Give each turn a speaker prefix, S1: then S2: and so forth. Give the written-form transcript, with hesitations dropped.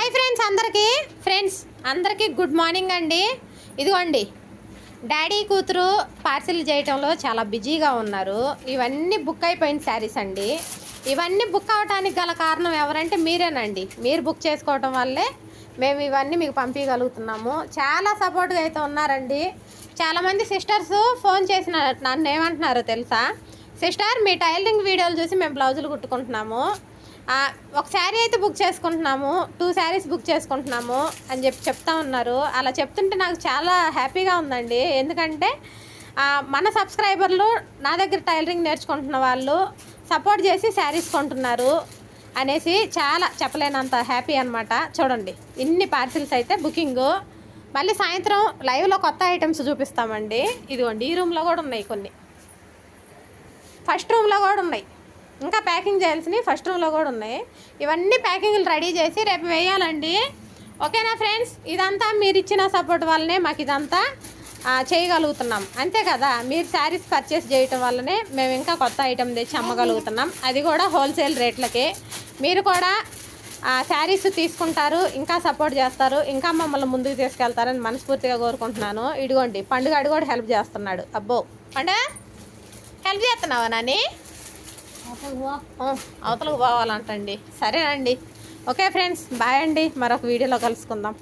S1: Hi friends అందరికీ good morning అండి. ఇదిగోండి డాడీ కూతురు పార్సిల్ చేయటంలో చాలా బిజీగా ఉన్నారు. ఇవన్నీ బుక్ అయిపోయిన శారీస్ అండి. ఇవన్నీ బుక్ అవడానికి గల కారణం ఎవరంటే మీరేనండి. మీరు బుక్ చేసుకోవటం వల్లే మేము ఇవన్నీ మీకు పంపించగలుగుతున్నాము. చాలా సపోర్ట్గా అయితే ఉన్నారండి. చాలామంది సిస్టర్స్ ఫోన్ చేసిన నన్ను ఏమంటున్నారో తెలుసా, సిస్టర్ మీ టైలరింగ్ వీడియోలు చూసి మేము బ్లౌజులు కుట్టుకుంటున్నాము, ఒక శారీ అయితే బుక్ చేసుకుంటున్నాము, 2 శారీస్ బుక్ చేసుకుంటున్నాము అని చెప్తా ఉన్నారు. అలా చెప్తుంటే నాకు చాలా హ్యాపీగా ఉందండి. ఎందుకంటే మన సబ్స్క్రైబర్లు నా దగ్గర టైలరింగ్ నేర్చుకుంటున్న వాళ్ళు సపోర్ట్ చేసి శారీస్ కొంటున్నారు అనేసి చాలా చెప్పలేనంత హ్యాపీ అనమాట. చూడండి ఇన్ని పార్సిల్స్ అయితే బుకింగు. మళ్ళీ సాయంత్రం లైవ్లో కొత్త ఐటమ్స్ చూపిస్తామండి. ఇదిగోండి ఈ రూమ్లో కూడా ఉన్నాయి, కొన్ని ఫస్ట్ రూమ్లో కూడా ఉన్నాయి, ఇంకా ప్యాకింగ్ చేయాల్సినవి ఫస్ట్ రూమ్లో కూడా ఉన్నాయి. ఇవన్నీ ప్యాకింగ్లు రెడీ చేసి రేపు వేయాలండి. ఓకేనా ఫ్రెండ్స్, ఇదంతా మీరు ఇచ్చిన సపోర్ట్ వల్లనే మాకు ఇదంతా చేయగలుగుతున్నాం. అంతే కదా, మీరు శారీస్ పర్చేస్ చేయటం వల్లనే మేము ఇంకా కొత్త ఐటమ్ తెచ్చి అమ్మగలుగుతున్నాం, అది కూడా హోల్సేల్ రేట్లకే. మీరు కూడా శారీస్ తీసుకుంటారు, ఇంకా సపోర్ట్ చేస్తారు, ఇంకా మమ్మల్ని ముందుకు తీసుకెళ్తారని మనస్ఫూర్తిగా కోరుకుంటున్నాను. ఇదిగోండి పండుగ కూడా హెల్ప్ చేస్తున్నాడు. అబ్బో పండుగ హెల్ప్ చేస్తున్నావా నాని? అవతలకు పోవాలంటండి. సరేనండి, ఓకే ఫ్రెండ్స్, బాయ్ అండి. మరొక వీడియోలో కలుసుకుందాం.